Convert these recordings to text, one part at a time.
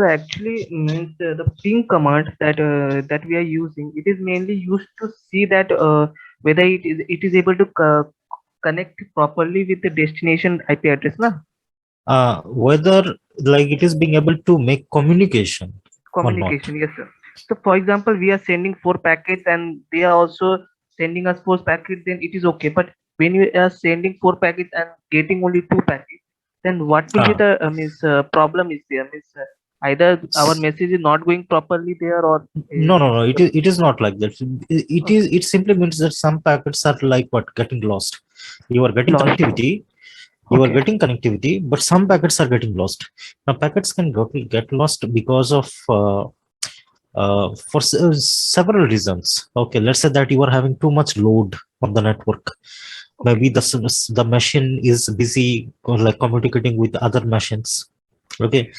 Actually, means the ping command that we are using. It is mainly used to see that whether it is able to connect properly with the destination IP address, na Whether like it is being able to make communication or not. communication. Yes, sir. So, for example, we are sending 4 packets, and they are also sending us 4 packets. Then it is okay. But when we are sending 4 packets and getting only 2 packets, then what will be Ah, the means problem is there? Means either our s- message is not going properly there, or no, no, means no. It is not like that. okay, It simply means that some packets are like what getting lost. You are getting lost. connectivity. You are Okay, getting connectivity, but some packets are getting lost. Now packets can get lost because of several reasons. Okay, let's say that you are having too much load on the network. okay, Maybe the machine is busy or like communicating with other machines. Okay,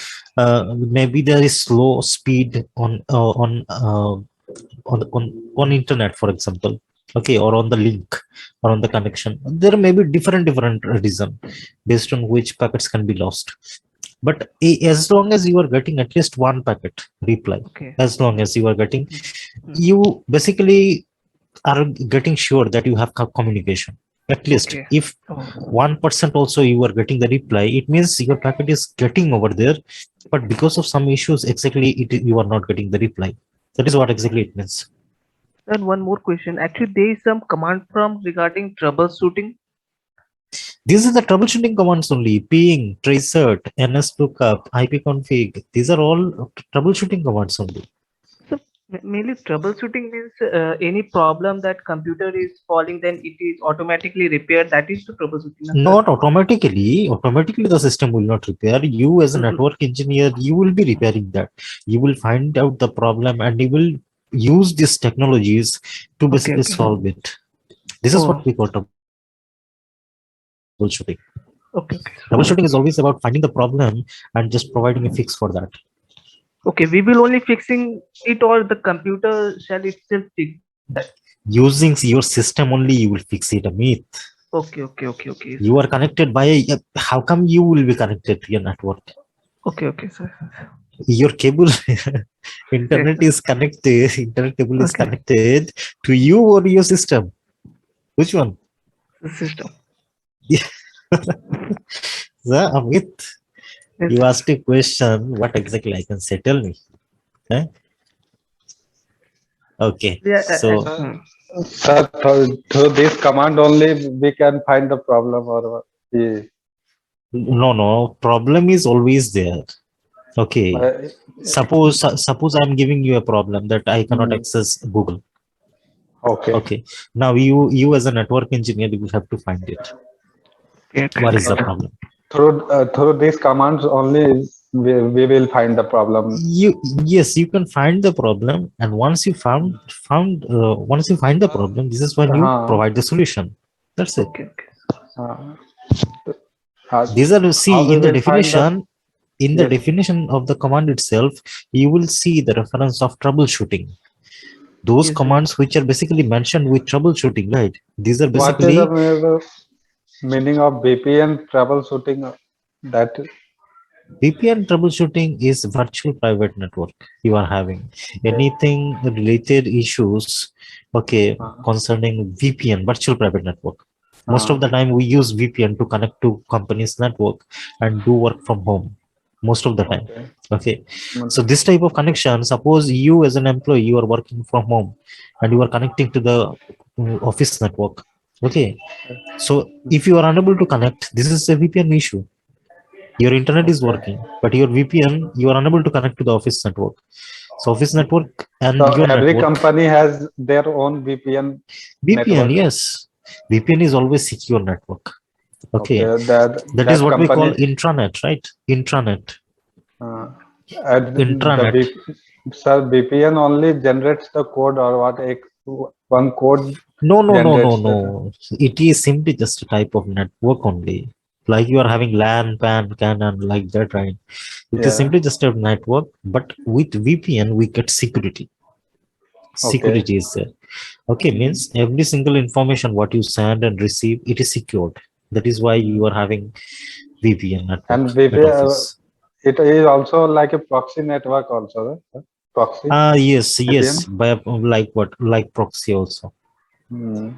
maybe there is slow speed on internet, for example. Okay, or on the link or on the connection. There may be different reason based on which packets can be lost. But as long as you are getting at least one packet reply, okay. as long as you are getting, Hmm, hmm. you basically are getting sure that you have communication. At least Okay. if Oh, 1% also you are getting the reply, it means your packet is getting over there, but because of some issues exactly you are not getting the reply. That is what exactly it means. then one more question. Actually, there is some command prompt regarding troubleshooting. These are the troubleshooting commands only: ping, tracert, nslookup, ipconfig. These are all troubleshooting commands only. So mainly troubleshooting means any problem that computer is falling, then it is automatically repaired. That is the troubleshooting, na, sir. Not automatically the system will not repair. You as a Mm, network engineer, you will be repairing that. You will find out the problem and you will use these technologies to okay, basically okay. solve it. This is Oh, what we call troubleshooting. okay, Troubleshooting is okay. always about finding the problem and just providing a fix for that. Okay, we will only fixing it, or the computer shall itself fix that. Using your system only, you will fix it. A myth. Okay, okay, okay, okay, You sir. are connected by how come you will be connected to your network? Okay, okay, sir. Your cable Yes, internet sir. is connected, internet cable is Okay, connected to you or your system. Which one? the system. Yeah. So, Amit, Yes, you sir. asked a question. What exactly I can say? Tell me. Eh? Okay. Yeah. So, Sir, sir, through this command only we can find the problem or what? no. Problem is always there. Okay. Uh, Suppose I'm giving you a problem that I cannot mm, access Google. okay. Okay. Now you as a network engineer, you will have to find it. Okay, okay, What okay. is the Uh, problem? through these commands only we will find the problem. Yes, you can find the problem, and once you find the problem, this is when you Uh, provide the solution. That's it. Okay, okay. uh, uh, These are, how see, we will find the in the yes. definition of the command itself, you will see the reference of troubleshooting. Those Yes, sir. commands which are basically mentioned with troubleshooting, right? These are What is basically the meaning of VPN troubleshooting? That VPN troubleshooting is virtual private network you are having. Anything related issues, okay, uh, concerning VPN, virtual private network. Most of uh, the time we use VPN to connect to company's network and do work from home. Most of the time. okay. Okay. So this type of connection, suppose you as an employee, you are working from home and you are connecting to the office network. Okay. So if you are unable to connect, this is a VPN issue. Your internet is Okay. working, but your VPN, you are unable to connect to the office network. So office network So and your every network, company has their own VPN VPN, network. yes. VPN is always secure network. Okay. Okay, that That is that what we call company intranet, right? Intranet. uh, and the Intranet. sir VPN only generates the code or what one code generates the No. It is simply just a type of network only. Like you are having LAN, PAN, CAN, and like that, right? It is yeah. simply just a network, but with VPN, we get security. Okay. Security is there. Okay, Mm. means every single information what you send and receive, it is secured. That is why you are having VPN network And at office. it is also like a proxy network also, right? Proxy Yes, VPN. yes, by like what, like proxy also. हम्म,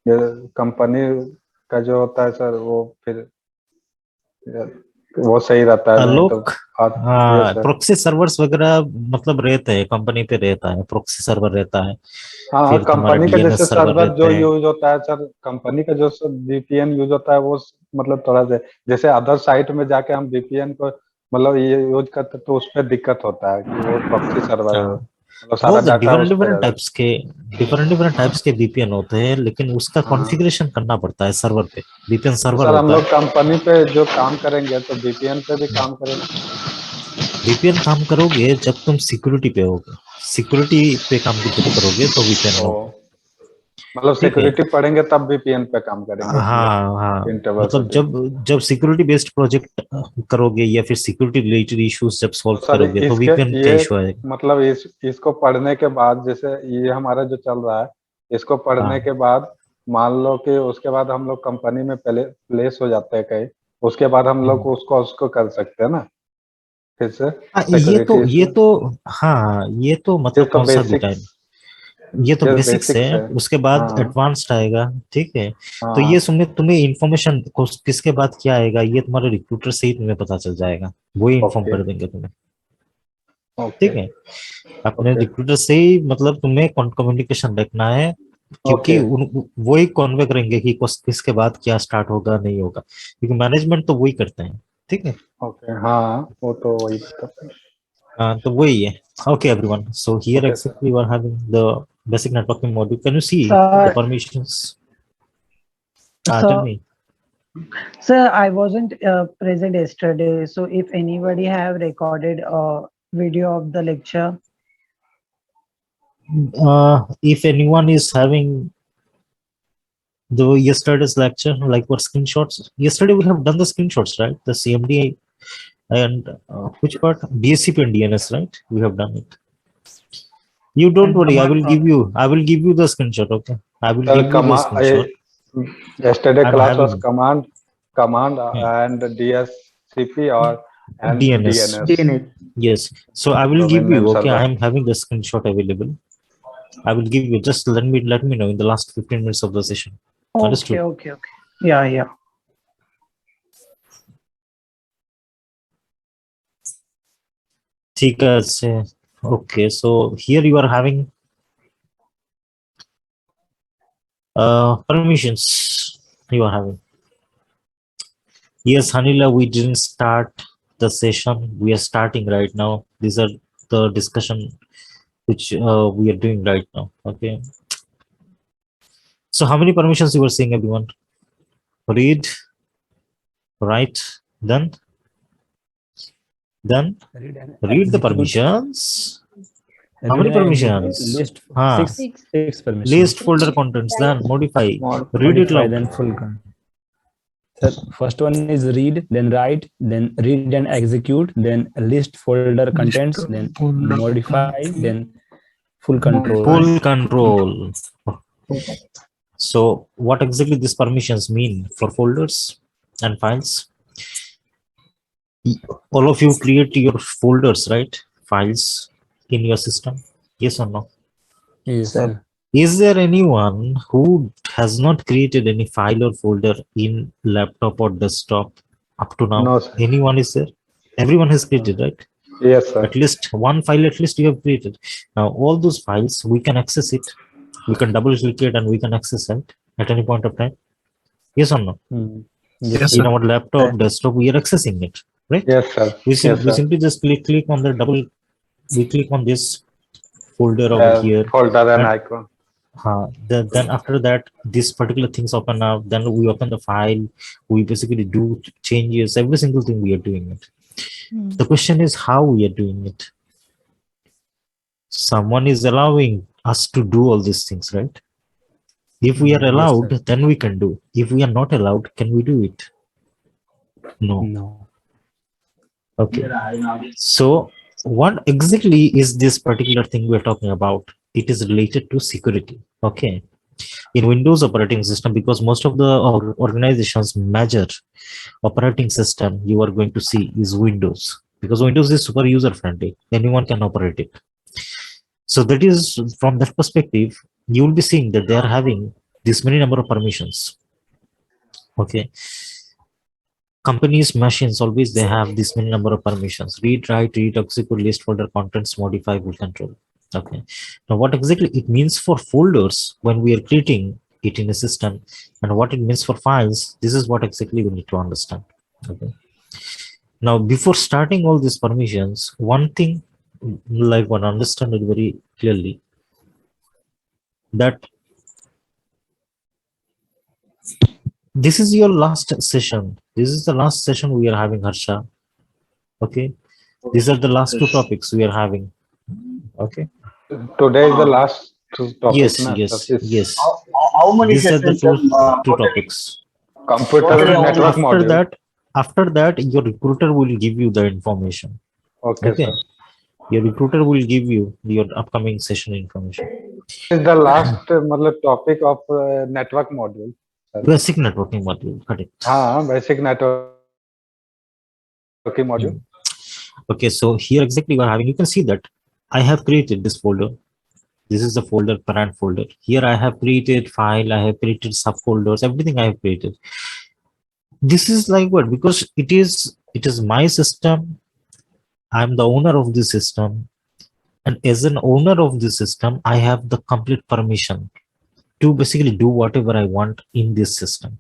ये company का जो होता है sir वो फिर वो सही रहता है, नहीं तो लोग आप, ये सर। प्रॉक्सी सर्वर्स वगैरह मतलब रहते हैं, कंपनी पे रहता है, प्रॉक्सी सर्वर रहता है, हाँ हाँ, फिर तुम्हारा कंपनी का जैसे डीएनएस सर्वर सर्वर रहते जो हैं। यूज होता है सर, कंपनी का जो वीपीएन यूज होता है वो मतलब थोड़ा सा जैसे अदर साइट में जाके हम वीपीएन को मतलब ये यूज करते तो उस पर दिक्कत होता है कि वो प्रॉक्सी सर्वर है, हाँ, मतलब सारा बहुत डाटा डिफरेंट उस पर डिफरेंट रहता टाइप्स के डिफरेंट टाइप्स के वीपीएन होते हैं, लेकिन उसका है। हाँ, कॉन्फ़िगरेशन करना पड़ता है सर्वर पे। वीपीएन तो सर्वर सर हम होता लोग है। कंपनी पे जो काम करेंगे तो वीपीएन पे भी काम करेंगे। वीपीएन काम करोगे जब तुम सिक्योरिटी पे होगे, सिक्योरिटी पे काम जब करोगे तो वीपीएन ओ, लोगे। मतलब ठीक है। सिक्योरिटी पढ़ेंगे तब वीपीएन पे काम करेंगे कि हाँ हाँ, मतलब इंटरवर्सिटी। जब जब सिक्योरिटी बेस्ड प्रोजेक्ट करोगे या फिर सिक्योरिटी रिलेटेड इश्यूज जब तो सॉल्व सर करोगे तो इसके वीपीएन का ये इशू आएगा। मतलब इसको पढ़ने के बाद जैसे ये हमारा जो चल रहा है, इसको पढ़ने हाँ के बाद मान लो कि उसके बाद हम लोग कंपनी में पहले प्लेस हो जाते हैं कहीं, उसके बाद हम लोग उसको उसको कर सकते हैं ना फिर से सिक्योरिटी ये इशू। तो हाँ, ये तो ये मतलब तो कौन सा भी बेसिक्स, टाइम, ये तो ये बेसिक्स है। बेसिक्स है। उसके बाद हाँ एडवांस्ड आएगा। ठीक है। तो ये हाँ। तुम्हें तुम्हें इंफॉर्मेशन किसके बाद क्या आएगा ये तुम्हारे रिक्रूटर से ही तुम्हें पता चल जाएगा, वही इन्फॉर्म ओके कर देंगे तुम्हें। ओके ठीक है। अपने ओके रिक्रूटर से ही मतलब तुम्हें कम्युनिकेशन रखना है, क्योंकि ओके वो ही कॉन्वे करेंगे कि किसके बाद क्या स्टार्ट होगा नहीं होगा, क्योंकि मैनेजमेंट तो वही करते हैं। ठीक है। ओके। हाँ वो तो वही बता। तो वही है। Okay, everyone. So here okay sir. exactly we are having the basic networking module. Can you see the Sir, permissions? Tell so, me. sir, I wasn't present yesterday. So, if anybody have recorded a video of the lecture, If anyone is having the yesterday's lecture, like what screenshots? Yesterday we have done the screenshots, right? The CMD and which part? DSCP and DNS, right? We have done it. You don't and worry. I command will give prompt. you. I will give you the screenshot. Okay. I will sir give you the कमा screenshot. yesterday I'm class was having command hmm, and DSCP or and DNS. DNS, DNS. Yes. So I will give domain name you. Okay. I server. am having the screenshot available. I will give you, just let me know in the last 15 minutes of the session. Okay, Understood? okay, okay. Yeah, yeah. ठीक है से okay, so here you are having permissions you are having. Yes, Hanila, we didn't start the session, we are starting right now. These are the discussion which we are doing right now. Okay, so how many permissions you were seeing, everyone? Read, write, then Read and read the execute. permissions. How Read many and execute. permissions? List Ah, six list permissions. folder contents, then modify. More. Read it Modify, loud. then full. Sir, first one is read, then write, then read and execute, then list folder contents, then modify, then full control. Full control. So what exactly these permissions mean for folders and files? All of you create your folders, right? Files in your system. Yes or no? Yes, Sir. sir. Is there anyone who has not created any file or folder in laptop or desktop up to now? No sir. Anyone is there? Everyone has created, right? Yes sir. At least one file, at least you have created. Now all those files, we can access it. We can double click it and we can access it at any point of time. Yes or no? Hmm. Yes, Yes, sir. In sir. our laptop, desktop, we are accessing it, right? Yes sir. Yes We sir. simply just click on the double, we click on this folder over here, Folder and and icon. then after that, these particular things open up. Then we open the file. We basically do changes. Every single thing we are doing it. The question is how we are doing it. Someone is allowing us to do all these things, right? If we are Yes, allowed, sir. then we can do. If we are not allowed, can we do it? No. No. Okay. So what exactly is this particular thing we're talking about? It is related to security. Okay. in Windows operating system, because most of the organizations major operating system you are going to see is Windows, because Windows is super user friendly, anyone can operate it. So that is, from that perspective, you will be seeing that they are having this many number of permissions. Okay, companies machines always they have this many number of permissions: read, write, read, execute, list, folder, contents, modify, will control. Okay, now what exactly it means for folders when we are creating it in a system, and what it means for files, this is what exactly we need to understand. Okay, now before starting all these permissions, one thing like one understand it very clearly, that this is your last session. This is the last session we are having, Harsha. Okay, these are the last two topics we are having. Okay, Today is the last topic, yes, na? So yes, this yes, How many these are the sessions, sir? two For that? topics. computer Totally how network many? After module. that, your recruiter will give you the information. Okay, Okay, sir. your recruiter will give you your upcoming session information. Is the last मतलब topic of network module, sir. Basic networking module, correct. हाँ, basic networking module. Hmm. Okay, so here exactly we are having, you can see that I have created this folder. This is the folder, parent folder. Here I have created file, I have created subfolders, everything I have created. This is like what? Because it is my system. I'm the owner of the system. And as an owner of the system, I have the complete permission to basically do whatever I want in this system.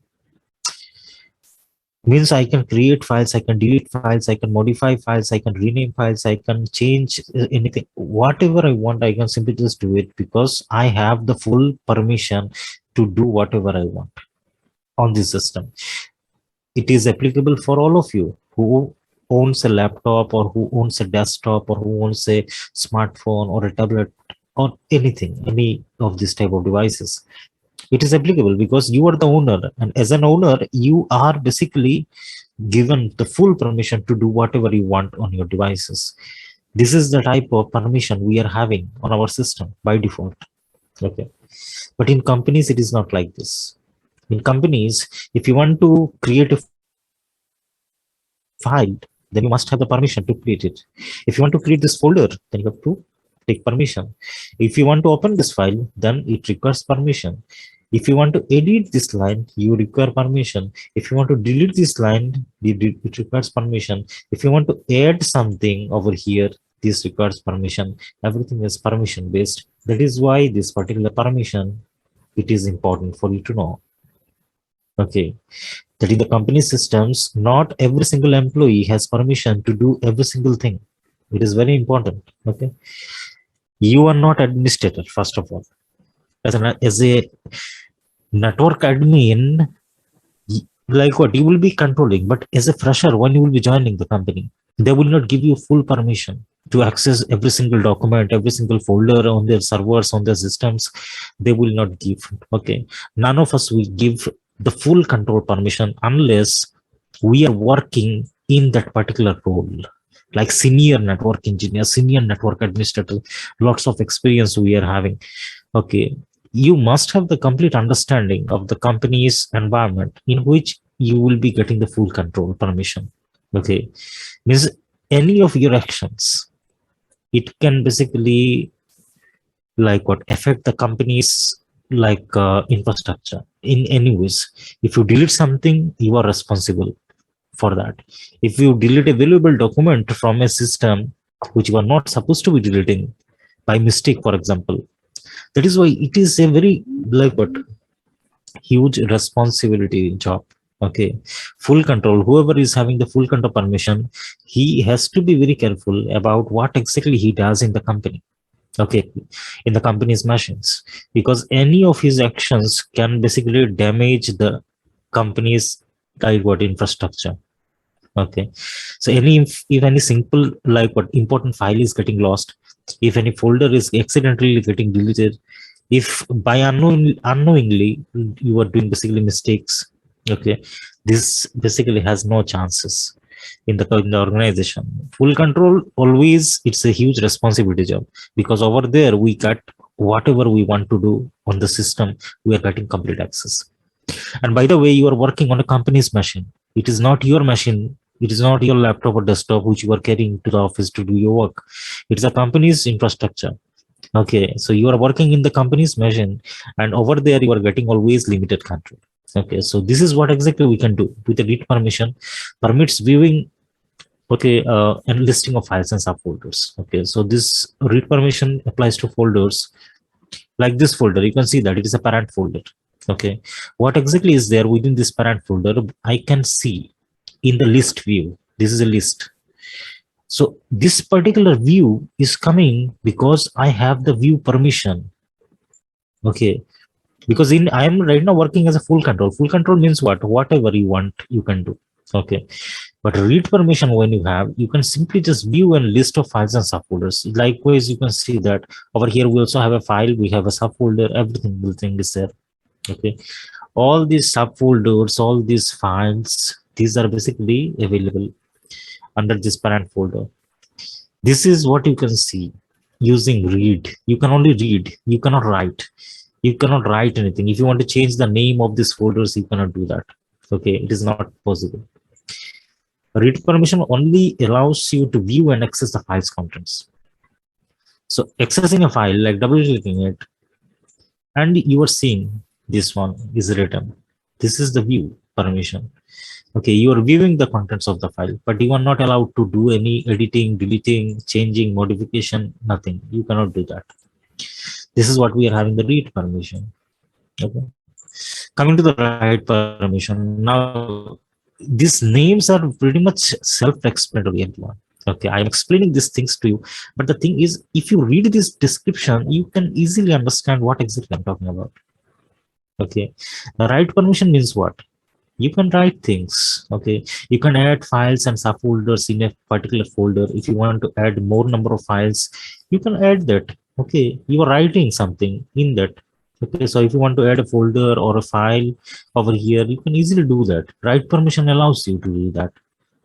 Means I can create files, I can delete files, I can modify files, I can rename files, I can change anything, whatever I want. I can simply just do it because I have the full permission to do whatever I want on this system. It is applicable for all of you who owns a laptop, or who owns a desktop, or who owns a smartphone or a tablet or anything, any of this type of devices. It is applicable because you are the owner, and as an owner you are basically given the full permission to do whatever you want on your devices. This is the type of permission we are having on our system by default. Okay, but in companies it is not like this. In companies, if you want to create a file, then you must have the permission to create it. If you want to create this folder, then you have to take permission. If you want to open this file, then it requires permission. If you want to edit this line, you require permission. If you want to delete this line, it requires permission. If you want to add something over here, this requires permission. Everything is permission based. That is why this particular permission, it is important for you to know. Okay, that in the company systems, not every single employee has permission to do every single thing. It is very important. Okay, you are not administrator, first of all. As a network admin, like what, you will be controlling, but as a fresher, when you will be joining the company, they will not give you full permission to access every single document, every single folder on their servers, on their systems. They will not give. Okay, none of us will give the full control permission unless we are working in that particular role, like senior network engineer, senior network administrator, lots of experience we are having. Okay, you must have the complete understanding of the company's environment in which you will be getting the full control permission. Okay, means any of your actions, it can basically like what, affect the company's like infrastructure in any ways. If you delete something, you are responsible for that. If you delete a valuable document from a system which you are not supposed to be deleting by mistake, for example, that is why it is a very like what, huge responsibility job. Okay, full control, whoever is having the full control permission, he has to be very careful about what exactly he does in the company. Okay, in the company's machines, because any of his actions can basically damage the company's like what, infrastructure. Okay, so if any simple like what, important file is getting lost, if any folder is accidentally getting deleted, if by unknowingly you are doing basically mistakes, okay, this basically has no chances in the organization. Full control always, it's a huge responsibility job, because over there we get whatever we want to do on the system, we are getting complete access. And by the way, you are working on a company's machine. It is not your machine. It is not your laptop or desktop which you are carrying to the office to do your work. It's a company's infrastructure. Okay, so you are working in the company's machine, and over there you are getting always limited control. Okay, so this is what exactly we can do with the read permission. Permits viewing, okay, and listing of files and subfolders. Okay, so this read permission applies to folders like this folder. You can see that it is a parent folder. Okay, what exactly is there within this parent folder? I can see in the list view. This is a list. So this particular view is coming because I have the view permission. Okay, because in I am right now working as a full control. Full control means what? Whatever you want, you can do. Okay, but read permission, when you have, you can simply just view a list of files and subfolders. Likewise, you can see that over here we also have a file, we have a subfolder, everything is there. Okay, all these subfolders, all these files, these are basically available under this parent folder. This is what you can see using read. You can only read, you cannot write. You cannot write anything. If you want to change the name of these folders, you cannot do that. Okay, it is not possible. Read permission only allows you to view and access the file's contents. So accessing a file, like double clicking it, and you are seeing this one is written. This is the view permission. Okay, you are viewing the contents of the file, but you are not allowed to do any editing, deleting, changing, modification, nothing. You cannot do that. This is what we are having the read permission. Okay. Coming to the write permission, now these names are pretty much self-explanatory, everyone. Okay, I'm explaining these things to you, but the thing is, if you read this description, you can easily understand what exactly I'm talking about. Okay, the write permission means what? You can write things. Okay, you can add files and subfolders in a particular folder. If you want to add more number of files, you can add that. Okay, you are writing something in that. Okay, so if you want to add a folder or a file over here, you can easily do that. Write permission allows you to do that.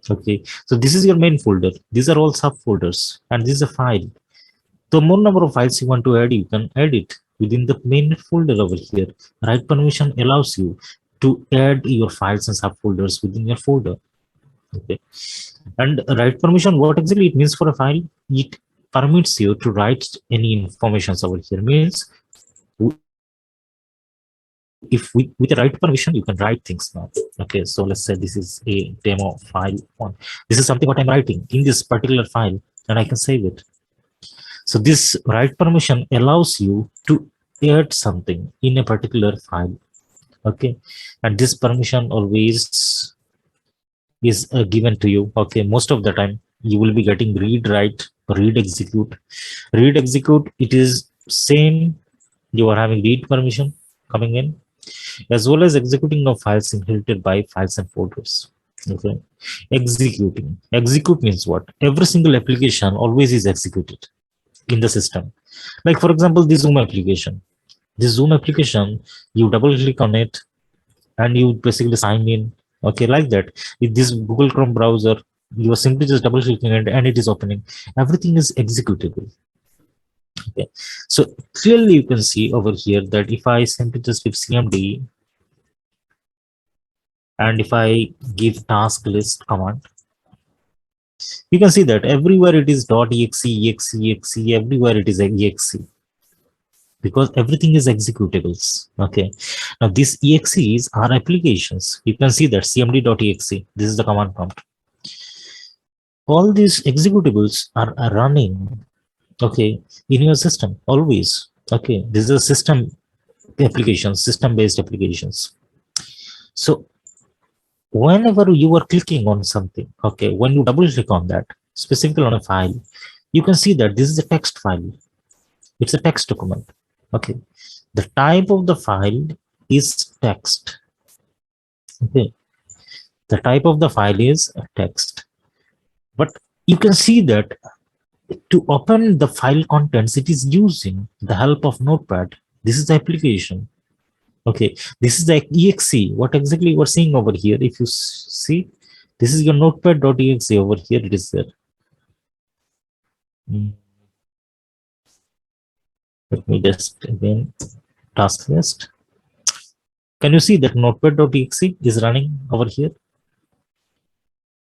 Okay, so this is your main folder. These are all subfolders, and this is a file. The more number of files you want to add, you can add it within the main folder over here. Write permission allows you to add your files and subfolders within your folder. Okay, and write permission, what exactly it means for a file? It permits you to write any information over here. Means if with the right permission, you can write things now. Okay, so let's say this is a demo file one. This is something what I'm writing in this particular file, and I can save it. So this write permission allows you to add something in a particular file. Okay, and this permission always is given to you. Okay, most of the time you will be getting read, write, read, execute. Read, execute, it is same. You are having read permission coming in, as well as executing of files inherited by files and folders. Okay, executing. Execute means what? Every single application always is executed in the system. Like for example, the Zoom application. This Zoom application, you double click on it and you basically sign in. Okay, like that. With this Google Chrome browser, you are simply just double clicking it and it is opening. Everything is executable. Okay, so clearly you can see over here that if I simply just give cmd and if I give task list command, you can see that everywhere it is .exe, exe, exe, everywhere it is exe, because everything is executables. Okay, now these exes are applications. You can see that cmd.exe, this is the command prompt. All these executables are running, okay, in your system always. Okay, this is a system applications, system based applications. So whenever you are clicking on something, okay, when you double click on that, specifically on a file, you can see that this is a text file. It's a text document. Okay, the type of the file is text. Okay, the type of the file is text, but you can see that to open the file contents, it is using the help of notepad. This is the application. Okay, this is the exe. What exactly you are seeing over here? If you see, this is your notepad.exe over here. It is there. Let me just again task list. Can you see that notepad.exe is running over here?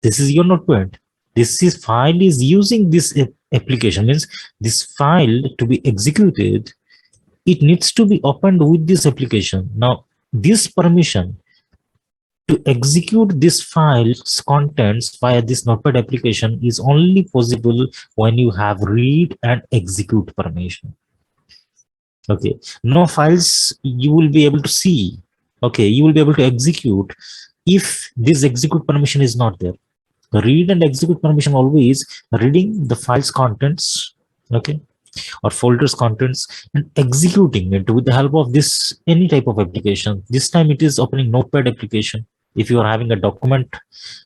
This is your notepad. This is file is using this application, means this file to be executed, it needs to be opened with this application. Now, this permission to execute this file's contents via this notepad application is only possible when you have read and execute permission. Okay, no files you will be able to see. Okay, you will be able to execute if this execute permission is not there. Read and execute permission always reading the file's contents, okay, or folders contents, and executing it with the help of this any type of application. This time it is opening notepad application. If you are having a document,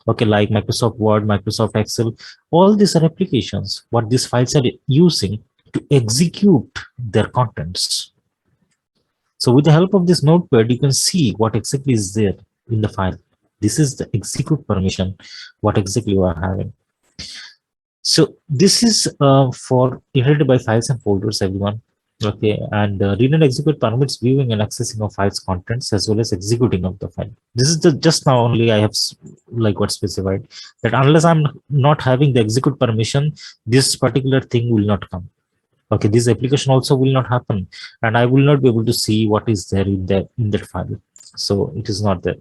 okay, like Microsoft Word, Microsoft Excel, all these are applications what these files are using to execute their contents. So with the help of this notepad, you can see what exactly is there in the file. This is the execute permission, what exactly you are having. So this is for inherited by files and folders, everyone. Okay, and read and execute permits viewing and accessing of files contents as well as executing of the file. This is the just now only I have like what specified that unless I'm not having the execute permission, this particular thing will not come. Okay, this application also will not happen, and I will not be able to see what is there in that file. So it is not there.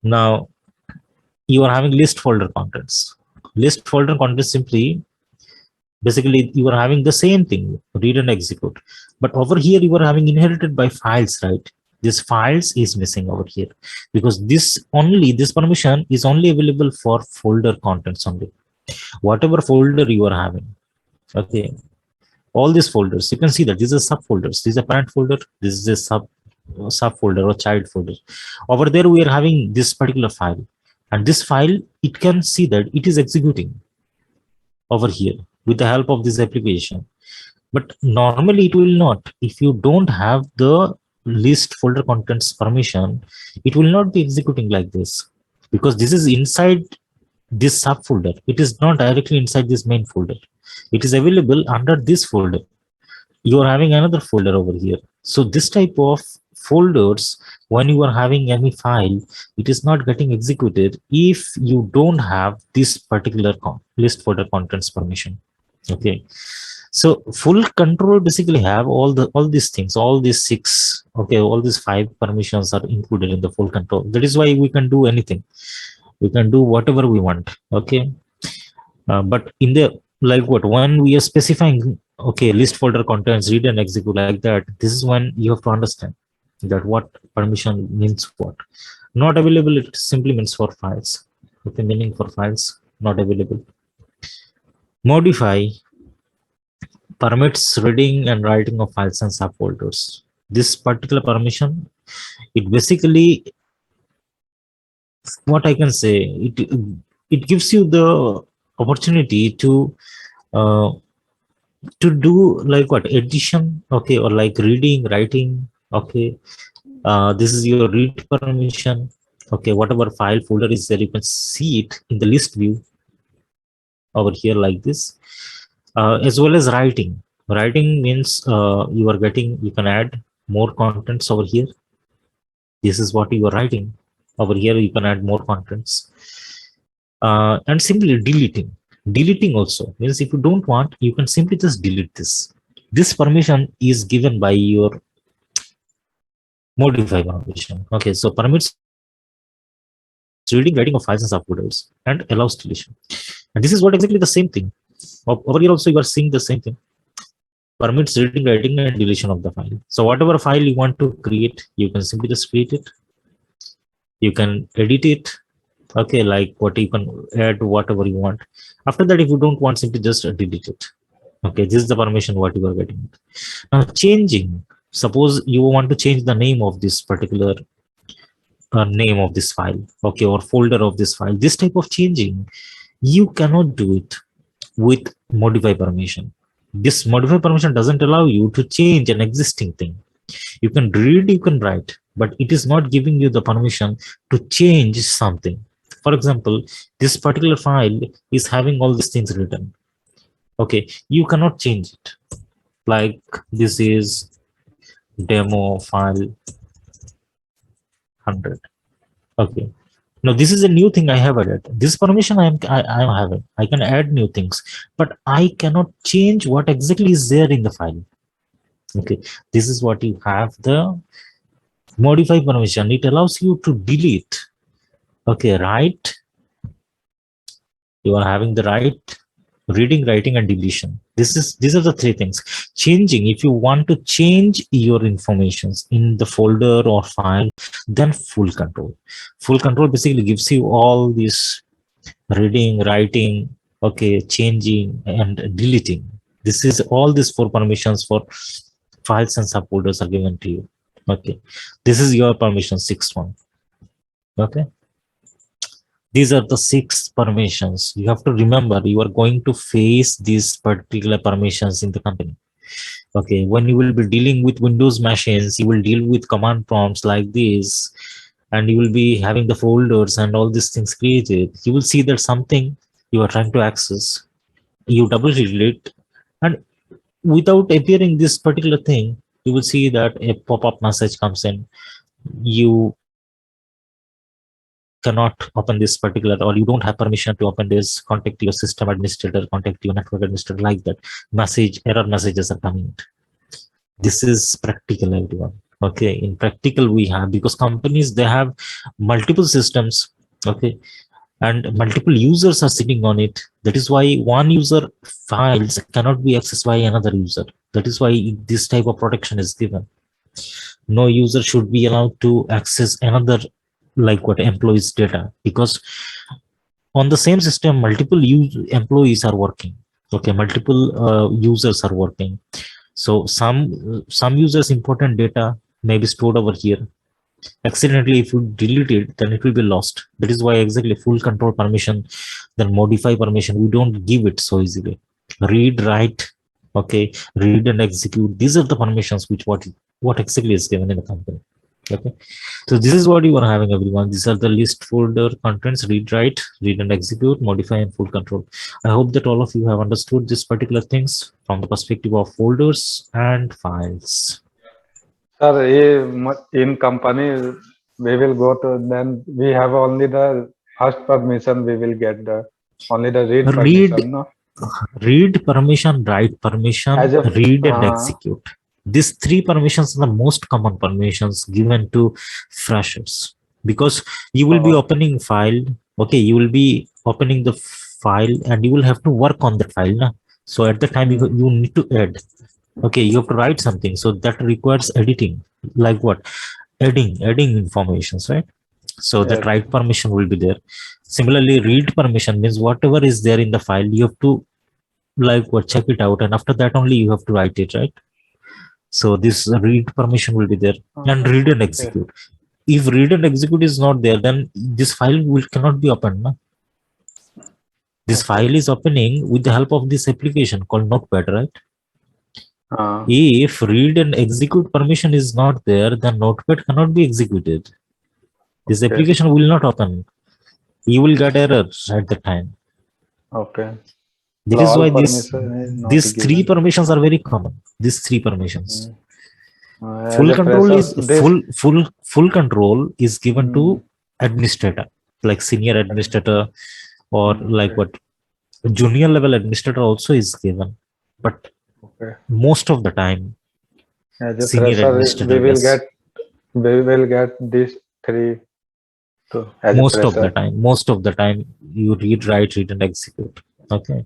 Now you are having list folder contents. List folder contents simply basically you are having the same thing, read and execute, but over here you are having inherited by files, right? This files is missing over here because this permission is only available for folder contents only. Whatever folder you are having, okay, all these folders, you can see that these are subfolders. This is a parent folder, this is a subfolder or child folder. Over there we are having this particular file, and this file, it can see that it is executing over here with the help of this application, but normally it will not. If you don't have the list folder contents permission, it will not be executing like this because this is inside this subfolder. It is not directly inside this main folder. It is available under this folder. You are having another folder over here. So this type of folders, when you are having any file, it is not getting executed if you don't have this particular list folder contents permission. Okay, so full control basically have all these things, all these 6, okay, all these 5 permissions are included in the full control. That is why we can do anything, we can do whatever we want. Okay, but in the like what when we are specifying, okay, list folder contents, read and execute like that, this is when you have to understand that what permission means what. Not available, it simply means for files. Okay, meaning for files not available. Modify permits reading and writing of files and subfolders. This particular permission, it basically, what I can say, it gives you the opportunity to do like what addition, okay, or like reading, writing, okay. This is your read permission, okay. Whatever file folder is there, you can see it in the list view over here like this, as well as writing. Writing means you are getting, you can add more contents over here. This is what you are writing over here. You can add more contents, and simply deleting also means if you don't want, you can simply just delete this permission is given by your modify permission. Okay, so permits reading, writing of files and subfolders and allows deletion, and this is what exactly the same thing over here also you are seeing the same thing. Permits reading, writing and deletion of the file. So whatever file you want to create, you can simply just create it, you can edit it, okay, like what you can add whatever you want. After that, if you don't want, simply just delete it. Okay, this is the permission what you are getting. Now changing, suppose you want to change the name of this particular name of this file, okay, or folder of this file. This type of changing you cannot do it with modify permission. This modify permission doesn't allow you to change an existing thing. You can read, you can write, but it is not giving you the permission to change something. For example, this particular file is having all these things written. Okay, you cannot change it. like this is demo file 100. Okay. Now this is a new thing I have added. This permission I am having. I can add new things, but I cannot change what exactly is there in the file. Okay. This is what you have the modify permission. It allows you to delete. Okay, right. You are having the right reading, writing, and deletion. These are the three things. Changing, if you want to change your informations in the folder or file, then full control. Full control basically gives you all this reading, writing, okay, changing, and deleting. This is all these four permissions for files and subfolders are given to you. Okay, this is your permission, sixth one. Okay, these are the 6 permissions. You have to remember you are going to face these particular permissions in the company. Okay, when you will be dealing with Windows machines, you will deal with command prompts like this, and you will be having the folders and all these things created. You will see that something you are trying to access, you double click it, and without appearing this particular thing, you will see that a pop-up message comes in. You cannot open this particular, or you don't have permission to open this. Contact your system administrator, contact your network administrator, like that. Error messages are coming. This is practical, everyone. Okay, in practical we have, because companies, they have multiple systems, okay, and multiple users are sitting on it. That is why one user files cannot be accessed by another user. That is why this type of protection is given. No user should be allowed to access another, like what, employees data, because on the same system multiple employees are working. Okay, multiple users are working. So some users important data may be stored over here. Accidentally, if you delete it, then it will be lost. That is why exactly full control permission, then modify permission, we don't give it so easily. Read, write, okay, read and execute, these are the permissions which what exactly is given in the company. Okay, so this is what you are having, everyone. These are the list folder contents: read, write, read and execute, modify, and full control. I hope that all of you have understood these particular things from the perspective of folders and files. Sir, in company we will go to, then we have only the first permission, we will get the only the read Read, permission, no? read permission, write permission, As a read and execute. These 3 permissions are the most common permissions given to freshers, because you will be opening file. Okay, you will be opening the file and you will have to work on that file. Na? So at the time you need to add. Okay, you have to write something. So that requires editing. Like what? Adding informations, right? So that yes. write permission will be there. Similarly, read permission means whatever is there in the file, you have to, like what, check it out, and after that only you have to write it, right? So this read permission will be there. And read and Okay. execute. If read and execute is not there, then this file will cannot be opened. Na? This file is opening with the help of this application called Notepad, right? If read and execute permission is not there, then Notepad cannot be executed. This application will not open. You will get errors at the time. Okay. That So is all why permission is not these 3 given. permissions are very common. These 3 permissions. As Full a control fresher, is this full control is given to administrator, like senior administrator, or like okay. what, junior level administrator also is given. But Okay. most of the time, As a senior fresher, administrator, yes. we will get these 3 to as a fresher. Most of the time you read, write, read and execute. Okay,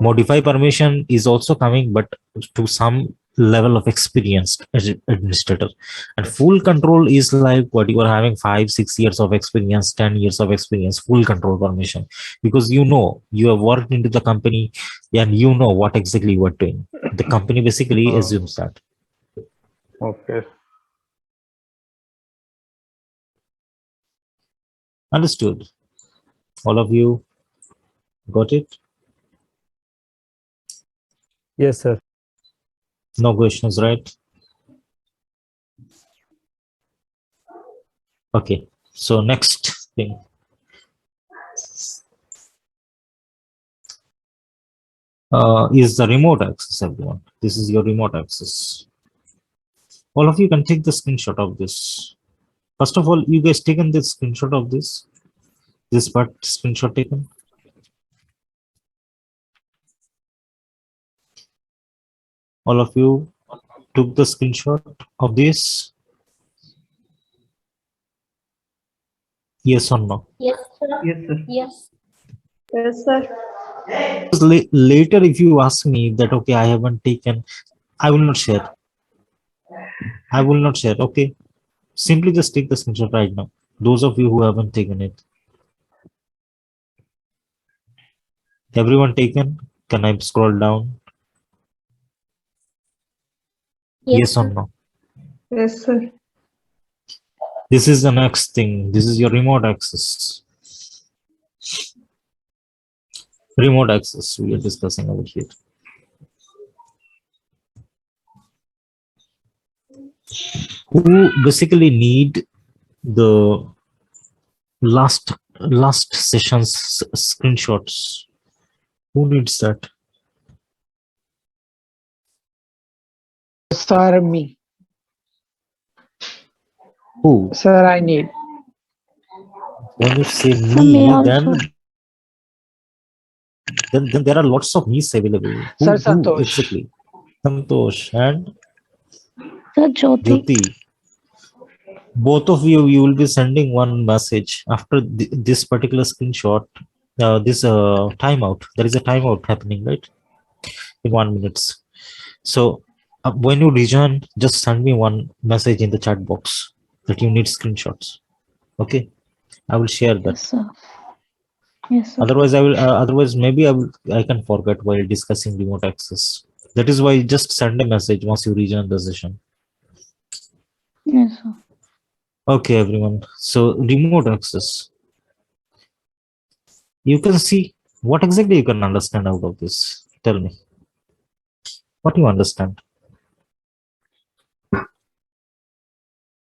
modify permission is also coming, but to some level of experienced administrator. And full control is like what, you are having 5-6 years of experience, 10 years of experience, full control permission, because you have worked into the company and you know what exactly you are doing. The company basically assumes that. Okay. Understood? All of you got it? Yes, sir. No questions, right? Okay, so next thing. is the remote access, everyone. This is your remote access. All of you can take the screenshot of this. First of all, you guys taken this screenshot of this part screenshot taken. All of you took the screenshot of this. Yes or no? Yes, sir. Yes, sir. Yes. Yes, sir. Because later, if you ask me that, okay, I haven't taken, I will not share. I will not share. Okay, simply just take the screenshot right now. Those of you who haven't taken it, everyone taken? Can I scroll down? Yes or sir. no? Yes, sir. This is the next thing. This is your remote access. Remote access we are discussing over here. Who basically need the last session's screenshots? Who needs that? Sir, me. Who? Sir, I need. When you say For me me, also. then there are lots of me's available. Sir, Who Santosh. exactly? Santosh and Sir, Jyoti. Jyoti. Both of you will be sending one message after this particular screenshot. This timeout. There is a timeout happening, right? In 1 minute. So when you rejoin, just send me one message in the chat box that you need screenshots. Okay, I will share that. Yes, sir. Yes, sir. Otherwise, I will. Otherwise, maybe I can forget while discussing remote access. That is why just send a message once you rejoin the session. Yes, sir. Okay, everyone. So remote access. You can see what exactly you can understand out of this. Tell me. What you understand?